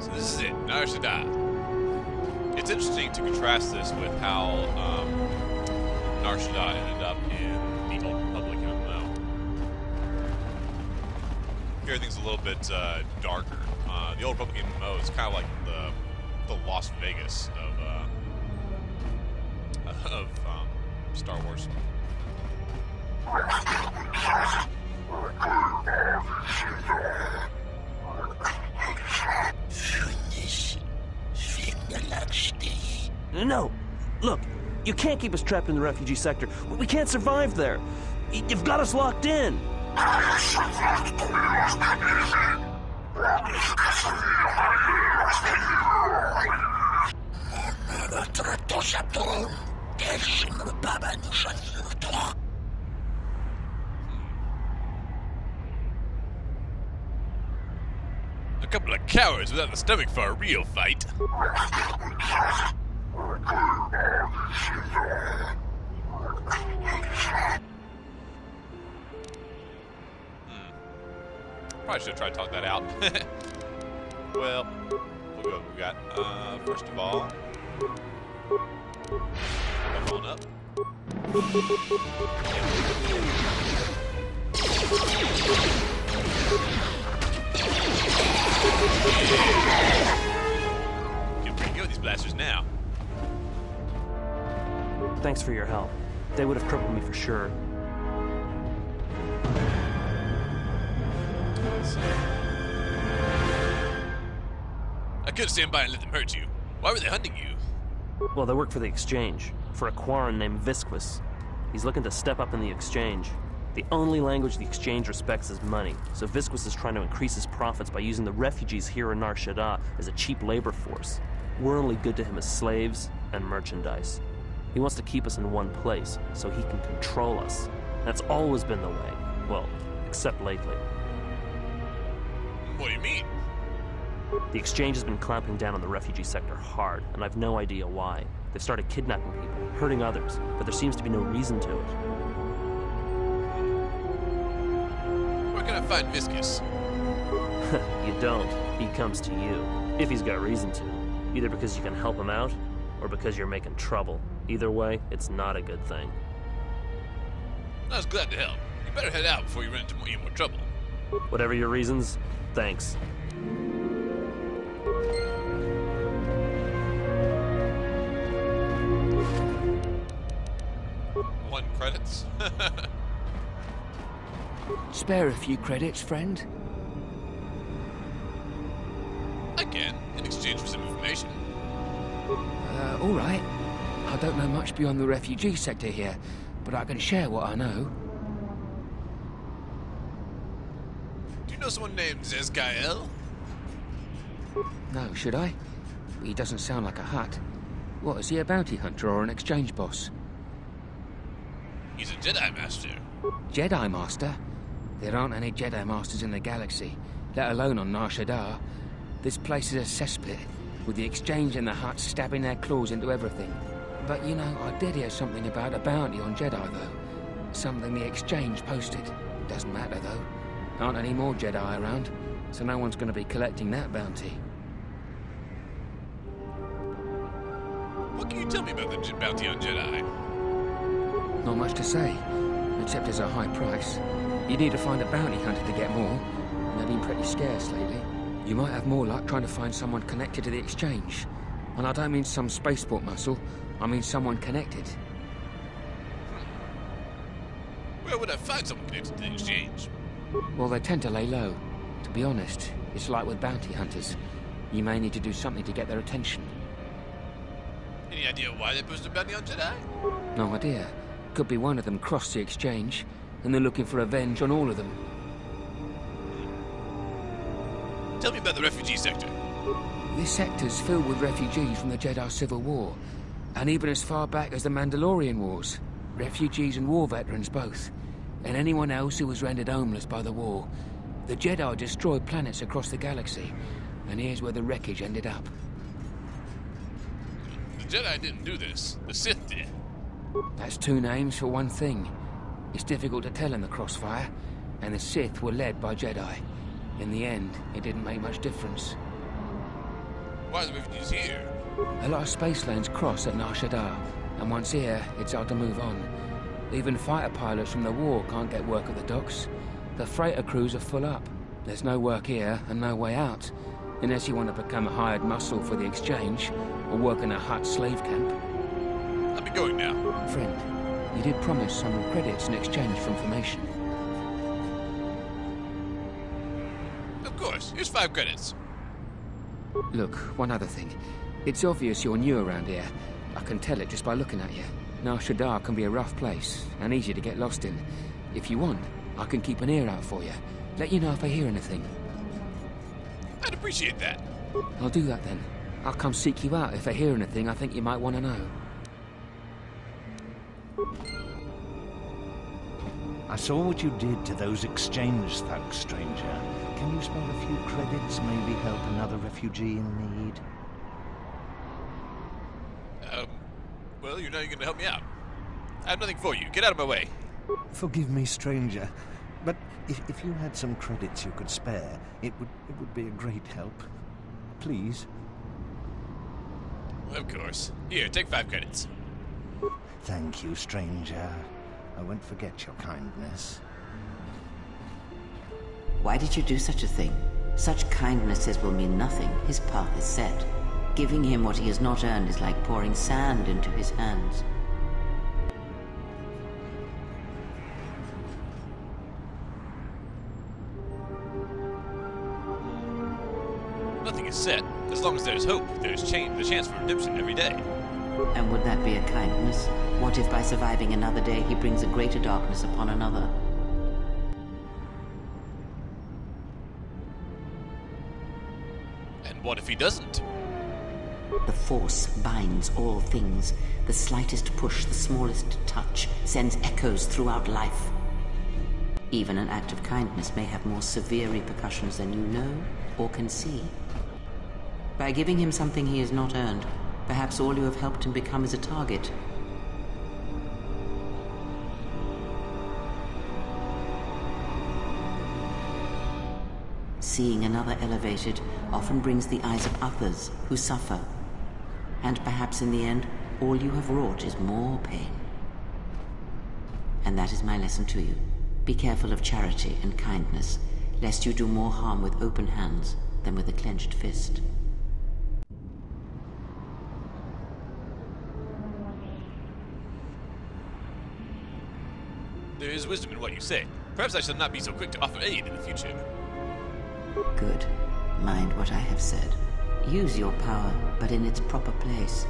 So this is it, Nar Shaddaa. It's interesting to contrast this with how Nar Shaddaa ended up in the Old Republic MMO. Here everything's a little bit darker. The Old Republic MMO is kind of like the Las Vegas of Star Wars. No! Look, you can't keep us trapped in the refugee sector. We can't survive there. You've got us locked in. A couple of cowards without the stomach for a real fight. Probably should have tried to talk that out. Well, we'll go what we got. First of all, come on up. Feel pretty good with these blasters now. Thanks for your help. They would have crippled me for sure. I could stand by and let them hurt you. Why were they hunting you? Well, they work for the Exchange, for a Quarren named Visquis. He's looking to step up in the Exchange. The only language the Exchange respects is money, so Visquis is trying to increase his profits by using the refugees here in Nar Shaddaa as a cheap labor force. We're only good to him as slaves and merchandise. He wants to keep us in one place, so he can control us. That's always been the way. Well, except lately. What do you mean? The Exchange has been clamping down on the refugee sector hard, and I've no idea why. They've started kidnapping people, hurting others, but there seems to be no reason to it. Where can I find Visquis? You don't. He comes to you. If he's got reason to. Either because you can help him out, or because you're making trouble. Either way, it's not a good thing. I was glad to help. You better head out before you run into more trouble. Whatever your reasons, thanks. 1 credits. Spare a few credits, friend? I can, in exchange for some information. All right. I don't know much beyond the refugee sector here, but I can share what I know. Do you know someone named Zezgael? No, should I? He doesn't sound like a Hutt. What, is he a bounty hunter or an exchange boss? He's a Jedi Master. Jedi Master? There aren't any Jedi Masters in the galaxy, let alone on Nar Shaddaa. This place is a cesspit, with the Exchange and the Hutts stabbing their claws into everything. But, you know, I did hear something about a bounty on Jedi, though. Something the Exchange posted. Doesn't matter, though. Aren't any more Jedi around, so no one's going to be collecting that bounty. What can you tell me about the bounty on Jedi? Not much to say, except it's a high price. You need to find a bounty hunter to get more, and they've been pretty scarce lately. You might have more luck trying to find someone connected to the Exchange. And I don't mean some spaceport muscle, I mean someone connected. Where would I find someone connected to the Exchange? Well, they tend to lay low. To be honest, it's like with bounty hunters. You may need to do something to get their attention. Any idea why they posted a bounty on Jedi? No idea. Could be one of them crossed the Exchange, and they're looking for revenge on all of them. Tell me about the refugee sector. This sector's filled with refugees from the Jedi Civil War, and even as far back as the Mandalorian Wars. Refugees and war veterans both, and anyone else who was rendered homeless by the war. The Jedi destroyed planets across the galaxy, and here's where the wreckage ended up. The Jedi didn't do this. The Sith did. That's 2 names for one thing. It's difficult to tell in the crossfire, and the Sith were led by Jedi. In the end, it didn't make much difference. Why are the refugees here? A lot of space lanes cross at Nar Shaddaa, and once here, it's hard to move on. Even fighter pilots from the war can't get work at the docks. The freighter crews are full up. There's no work here and no way out, unless you want to become a hired muscle for the exchange, or work in a Hutt slave camp. I'll be going now. Friend, you did promise some credits in exchange for information. Of course. Here's 5 credits. Look, one other thing. It's obvious you're new around here. I can tell it just by looking at you. Nar Shaddaa can be a rough place, and easy to get lost in. If you want, I can keep an ear out for you. Let you know if I hear anything. I'd appreciate that. I'll do that then. I'll come seek you out if I hear anything I think you might want to know. I saw what you did to those exchange thugs, stranger. Can you spare a few credits, maybe help another refugee in need? Well, you know you're gonna help me out. I have nothing for you. Get out of my way. Forgive me, stranger, but if you had some credits you could spare, it would be a great help. Please. Of course. Here, take 5 credits. Thank you, stranger. I won't forget your kindness. Why did you do such a thing? Such kindnesses will mean nothing. His path is set. Giving him what he has not earned is like pouring sand into his hands. Nothing is set. As long as there's hope, there's the chance for redemption every day. And would that be a kindness? What if by surviving another day he brings a greater darkness upon another? And what if he doesn't? The Force binds all things. The slightest push, the smallest touch, sends echoes throughout life. Even an act of kindness may have more severe repercussions than you know or can see. By giving him something he has not earned, perhaps all you have helped him become is a target. Seeing another elevated often brings the eyes of others who suffer. And perhaps in the end, all you have wrought is more pain. And that is my lesson to you. Be careful of charity and kindness, lest you do more harm with open hands than with a clenched fist. There is wisdom in what you say. Perhaps I shall not be so quick to offer aid in the future. Good. Mind what I have said. Use your power, but in its proper place.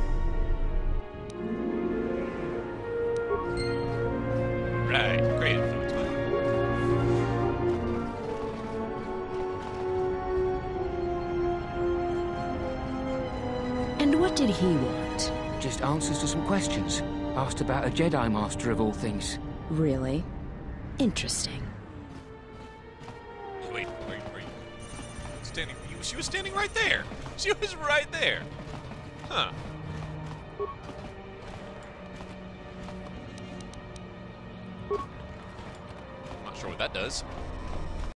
Right. Great influence, man. And what did he want? Just answers to some questions. Asked about a Jedi Master of all things. Really? Interesting. Wait. Standing. She was standing right there. She was right there. Huh. Not sure what that does.